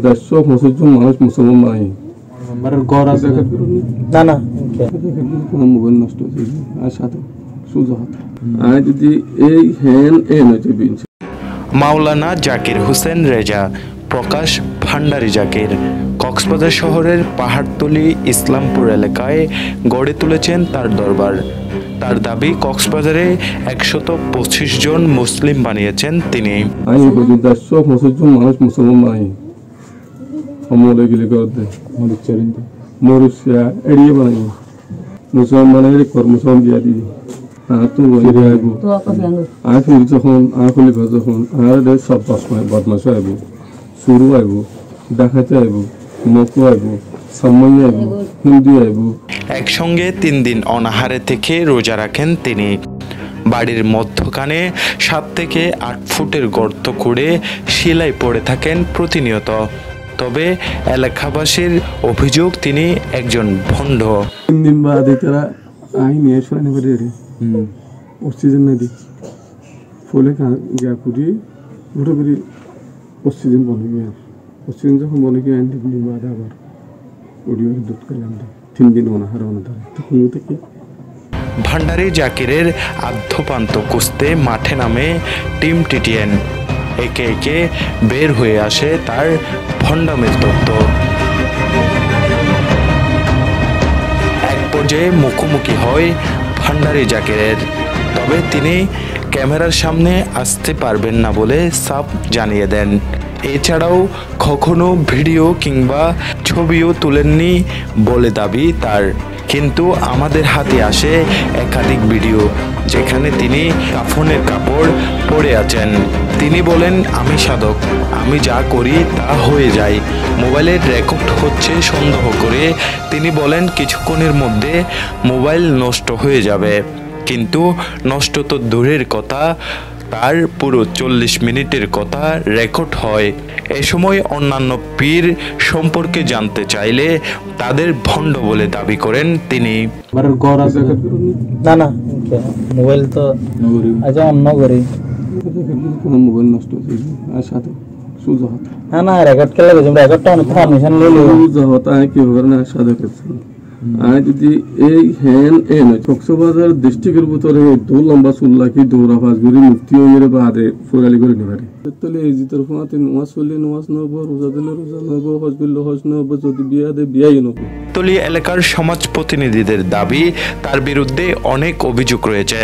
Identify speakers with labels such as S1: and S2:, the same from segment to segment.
S1: দেড়শো 25 জন মানুষ মুসলমান নাই ঘর আছে না না মোবাইল নষ্ট হয়েছে আর সাথে সুযোগ আর যদি এই হ্যান এন হয়েছে
S2: মাওলানা জাকির হোসেন রেজা প্রকাশ ভান্ডারী জাকির কক্সবাজার শহরের পাহাড়তলী ইসলামপুর এলাকায় গড়ে তুলেছেন তার দরবার। তার দাবি কক্সবাজারে 125 জন মুসলিম বানিয়েছেন তিনি।
S1: 125 জন মানুষ মুসলমান নাই আমলে গিলে করতে মরুষিয়া এড়িয়ে বানাই মুসলমানের কর্মসম দিয়া দিই তো আইব আর ফির যখন আর খলিফা যখন আর সব বদমাশ আইব শুরু আইব ডাকাতে আইব মকু আইব সাময়ী আইব হিন্দু আইব।
S2: একসঙ্গে 3 দিন অনাহারে থেকে রোজা রাখেন তিনি। বাড়ির মধ্যখানে 7 থেকে 8 ফুটের গর্ত করে শিলাই পড়ে থাকেন প্রতিনিয়ত। তবে এলাকাবাসীর অভিযোগ তিনি একজন ভণ্ড।
S1: 3 দিন বাদে তারা আইনি শুনানি করে অক্সিজেন না দি ফলে গিয়া করি উঠে করি অক্সিজেন বনে গিয়ে অক্সিজেন যখন বনে গিয়ে 3 দিন বাদে আবার ওডিও দুধ করলাম 3 দিন অনাহার অনাধারে তখন থেকে
S2: ভান্ডারী জাকিরের আদ্যপান্ত কুস্তে মাঠে নামে টিম টিটিএন। একে একে বের হয়ে আসে তার ভণ্ডামের তত্ত্ব। এক পর্যায়ে মুখোমুখি হয় ভান্ডারী জাকিরের, তবে তিনি ক্যামেরার সামনে আসতে পারবেন না বলে সাফ জানিয়ে দেন। এছাড়াও কখনো ভিডিও কিংবা ছবিও তুলেননি বলে দাবি তার। কিন্তু আমাদের হাতে আসে একাধিক ভিডিও যেখানে তিনি কাফনের কাপড় পরে আছেন। তিনি বলেন, আমি সাধক, আমি যা করি তা হয়ে যায়। মোবাইলের রেকর্ড হচ্ছে সন্দেহ করে তিনি বলেন কিছুক্ষণের মধ্যে মোবাইল নষ্ট হয়ে যাবে। কিন্তু নষ্ট তো দূরের কথা, তার পুরো 40 মিনিটের কথা রেকর্ড হয়। এ সময় অন্যান্য পীর সম্পর্কে জানতে চাইলে তাদের ভণ্ড বলে দাবি করেন তিনি।
S3: না না মোবাইল তো আচ্ছা অন্য করি
S1: মোবাইল নষ্ট হয়েছে আর সাথে সুযোগ
S3: না না রেকর্ড কে লাগে রেকর্ডটা অনেক পারমিশন লইলো
S1: সুযোগ হয় কি হবে না সাথে করছে। আর যদি এই হ্যান এন কক্সবাজার ডিস্ট্রিক্টের ভিতরে দু লম্বা চুল্লাকি দৌড়া পাঁচ ঘুরি মুক্তি হয়ে বাদে ফুরালি করে নিবারে তাহলে এই জিতর ফোনাতে নোয়াজ করলে নোয়াজ নব, রোজা দিলে রোজা নব, হজ করলে হজ নব, যদি বিয়া দে বিয়াই নব।
S2: তলি এলাকার সমাজ প্রতিনিধিদের দাবি তার বিরুদ্ধে অনেক অভিযোগ রয়েছে।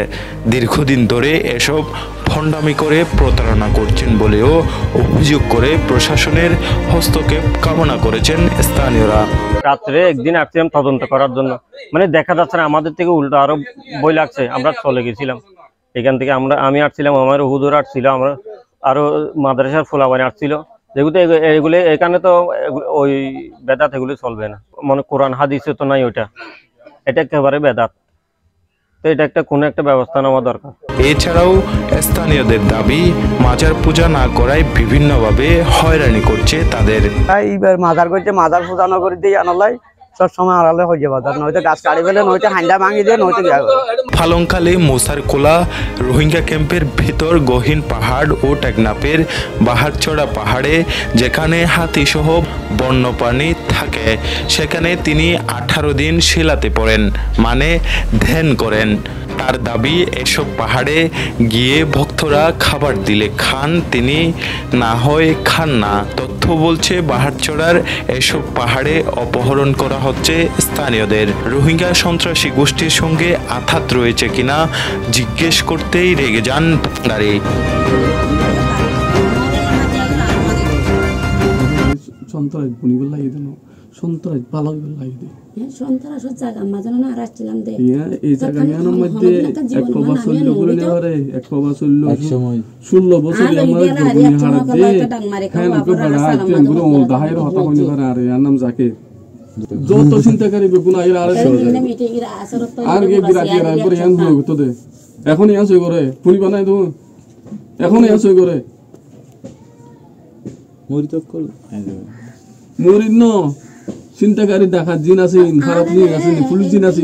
S2: দীর্ঘদিন ধরে এসব ভণ্ডামি করে প্রতারণা করছেন বলেও অভিযোগ করে প্রশাসনের হস্তক্ষেপ কামনা করেছেন স্থানীয়রা।
S4: রাত্রে একদিন আসছিলাম তদন্ত করার জন্য, মানে দেখা যাচ্ছে না আমাদের থেকে উল্টো আরো বই লাগছে। আমরা চলে গেছিলাম এখান থেকে, আমি আসছিলাম, আমার হুজুর আসছিল, আমরা আরো মাদ্রাসার ফোলাবানি আসছিল। যেগুলো এগুলো এখানে তো ওই বেদাত এগুলো চলবে না, মানে কোরআন হাদিসে তো নাই ওইটা, এটা একেবারে বেদাত। তো এটা একটা কোনো একটা ব্যবস্থা নেওয়া দরকার।
S2: এছাড়াও স্থানীয়দের দাবি মাজার পূজা না করায় বিভিন্নভাবে হয়রানি করছে তাদের।
S5: এইবার মাজার করছে, মাজার পূজা না করে দিয়ে আনালাই সব সময় আড়ালে হয়ে যাবে, নয়তো গাছ কাটি ফেলে, নয়তো হান্ডা ভাঙি দিয়ে, নয়তো
S2: ফালংখালী মোসারকোলা রোহিঙ্গা ক্যাম্পের ভিতর গহীন পাহাড় ও টেকনাফের বাহারচড়া পাহাড়ে যেখানে হাতিসহ বন্যপ্রাণী থাকে, সেখানে তিনি 18 দিন শিলাতে পড়েন, মানে ধ্যান করেন। তার দাবি এসব পাহাড়ে গিয়ে ভক্তরা খাবার দিলে খান, তিনি না হয় খান না। তথ্য বলছে বাহারচড়ার এসব পাহাড়ে অপহরণ করা হচ্ছে স্থানীয়দের। রোহিঙ্গা সন্ত্রাসী গোষ্ঠীর সঙ্গে আঘাত রয়েছে কিনা জিজ্ঞেস করতেই রেগে যান ভান্ডারী।
S1: সন্ত্রাস বুনিগুলো লাগিয়ে দেন, সন্ত্রাস ভালো লাগিয়ে দেয়,
S6: সন্ত্রাসের জায়গা মাঝে না রাখছিলাম দে
S1: এই জায়গা নিয়ানোর মধ্যে 1 কবা 16 করে নেওয়ারে 1 কবা 16 বছর আমার গুনি হাড় দে হ্যাঁ কো বড় আইতে গুরু দাহাইর হতা হইনি করে আর এর নাম যাকে যত চিন্তা করি বেগুন আইরা আর আর কে বিরাট আর করে হ্যাঁ হলো তো দে এখন ইয়ান সই করে পুনি বানাই দো, এখন ইয়ান সই করে মরি তো কল মরি ন চিন্তাকারী দেখা জিন আছে, খারাপ জিন আছে, পুলিশ জিন আছে,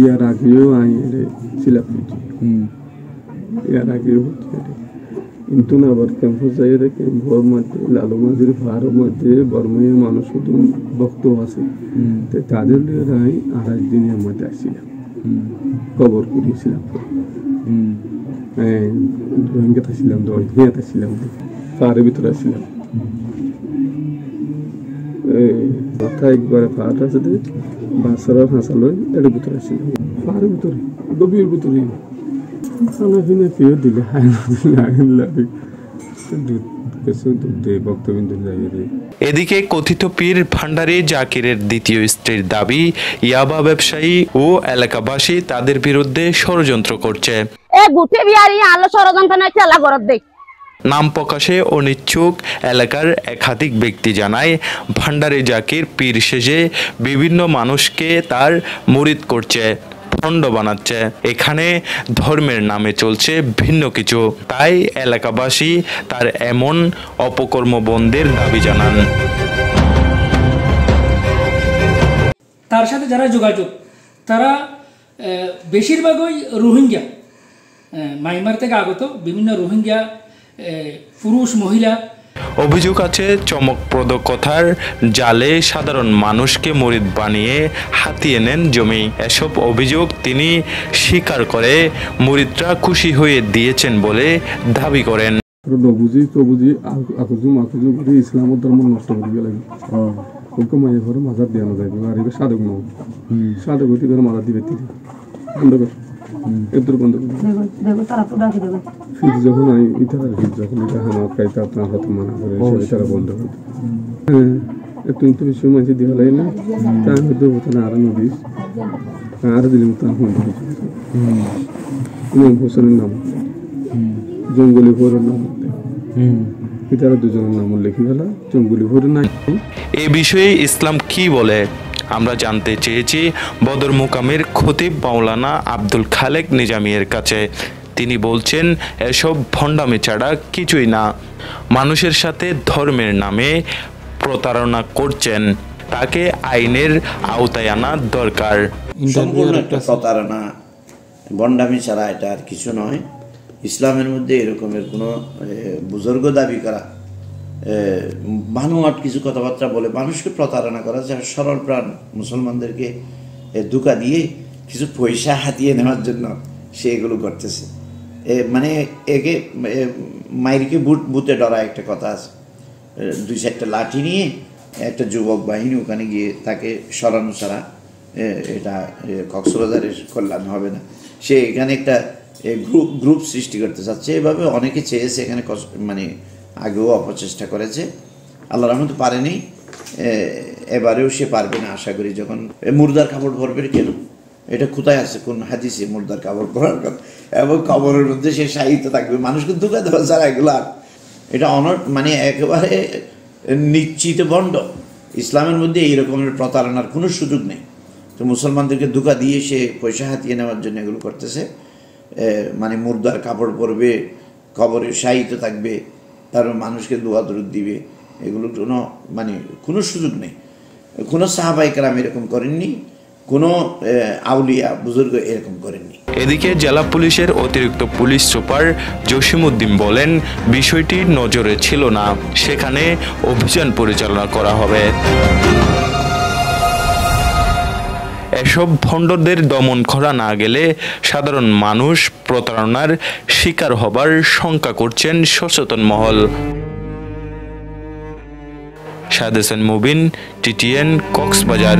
S1: ইয়ার আগেও আই রে ছিলাম ইয়ার আগেও কিন্তু না আবার ক্যাম্পাস যাই রে ক্যাম্পর মধ্যে লালুমাজির পাহাড়ের মধ্যে বর্মীয় মানুষ শুধু ভক্ত আছে তাদের লিয়ে ২৮ দিনের মধ্যে আসছিলাম কবর করিয়েছিলাম রোহিঙ্গাতে ছিলাম রোহিঙ্গাতে ছিলাম পাহাড়ের ভিতরে আসছিলাম মাথা একবারে পাহাড় আছে বাচ্চারা ফাঁসালো এর ভিতরে আসছিলাম পাহাড়ের ভিতরে গভীর ভিতরে খানা পিনা কেউ দিলে
S2: এদিকে কথিত পীর ভান্ডারী জাকিরের দ্বিতীয় স্ত্রীর দাবি ইয়াবা ব্যবসায়ী ও এলাকাবাসী তাদের বিরুদ্ধে ষড়যন্ত্র করছে। নাম প্রকাশে অনিচ্ছুক এলাকার একাধিক ব্যক্তি জানায় ভান্ডারী জাকির পীর সেজে বিভিন্ন মানুষকে তার মুরিদ করছে, ভণ্ড বানাচ্ছে। এখানে ধর্মের নামে চলছে ভিন্ন কিছু, তাই এলাকাবাসী তার এমন অপকর্ম বন্ধের দাবি জানান।
S7: তার সাথে যারা যোগাযোগ তারা বেশিরভাগই রোহিঙ্গা, মায়ানমার থেকে আগত বিভিন্ন রোহিঙ্গা পুরুষ মহিলা।
S2: অভিযোগ আছে চমকপ্রদ কথার জালে সাধারণ মানুষকে মুরিদ বানিয়ে হাতিয়ে নেন জমি। এসব অভিযোগ তিনি স্বীকার করে মুরিদরা খুশি হয়ে দিয়েছেন বলে দাবি করেন।
S1: ইসলামের ধর্ম নষ্ট করে গেলে মায়ের ঘরে মাজার দেওয়া যাবে আর এবার সাধক নয় সাধক হইতে ঘরে মাজার দিবে বন্ধ কর এদের বন্ধ করে ফির যখন আমি ইতার ফির যখন এটা আমার কাইতে আপনার হাতে মানা করে তারা বন্ধ করে একটু একটু বেশি মাঝে দেওয়া লাগে না তা আমি দেবো তাহলে আরো নদীস আরো দিলাম তার বন্ধ করছি ইমাম হোসেনের নাম জঙ্গলি ভোরের নাম ইতারা দুজনের নাম লিখি ফেলা জঙ্গলি ভোরের নাই।
S2: এ বিষয়ে ইসলাম কি বলে আমরা জানতে চেয়েছি বদর মোকামের খতিব মাওলানা আব্দুল খালেক নিজামীর কাছে। তিনি বলছেন এসব ভণ্ডামি ছাড়া কিছুই না, মানুষের সাথে ধর্মের নামে প্রতারণা করছেন, তাকে আইনের আওতায় আনা দরকার।
S8: সম্পূর্ণ একটা প্রতারণা, ভণ্ডামি ছাড়া এটা আর কিছু নয়। ইসলামের মধ্যে এরকমের কোনো বুজুর্গ দাবি করা, বানোয়াট কিছু কথাবার্তা বলে মানুষকে প্রতারণা করা, যারা সরল প্রাণ মুসলমানদেরকে ধোঁকা দিয়ে কিছু পয়সা হাতিয়ে নেওয়ার জন্য সে এগুলো করতেছে। মানে একে মাইরকে বুতে ডরা একটা কথা আছে। ২-৪টা লাঠি নিয়ে একটা যুবক বাহিনী ওখানে গিয়ে তাকে সরানো ছাড়া এটা কক্সবাজারের কল্যাণ হবে না। সে এখানে একটা গ্রুপ সৃষ্টি করতে চাচ্ছে, এভাবে অনেকে চেয়েছে, এখানে মানে আগেও অপচেষ্টা করেছে, আল্লাহর রহমতে পারেনি, এবারেও সে পারবে না আশা করি। যখন মুর্দার কাপড় পরবে কেন, এটা কোথায় আছে কোন হাদিসে মুর্দার কাপড় পরার কথা, এবং কবরের মধ্যে সে সাহিত্য থাকবে, মানুষকে ধোঁকা দেওয়া ছাড়া এগুলো আর এটা মানে একেবারে নিশ্চিত ভণ্ড। ইসলামের মধ্যে এই রকমের প্রতারণার কোনো সুযোগ নেই। তো মুসলমানদেরকে ধোঁকা দিয়ে সে পয়সা হাতিয়ে নেওয়ার জন্য এগুলো করতেছে। মানে মুর্দার কাপড় পরবে, কবরের সাহিত্য থাকবে, তারপর মানুষকে দোয়া দরুদ দিবে, এগুলো মানে কোনো সুযোগ নেই। কোনো সাহাবায়ে কেরাম এরকম করেননি, কোনো আউলিয়া বুজুর্গ এরকম করেননি।
S2: এদিকে জেলা পুলিশের অতিরিক্ত পুলিশ সুপার জসিমউদ্দিন বলেন বিষয়টি নজরে ছিল না, সেখানে অভিযান পরিচালনা করা হবে। এসব ভণ্ডদের দমন করা না গেলে সাধারণ মানুষ প্রতারণার শিকার হবার শঙ্কা করছেন সচেতন মহল। শাহেদ হোসেন মুবিন, TTN, কক্সবাজার।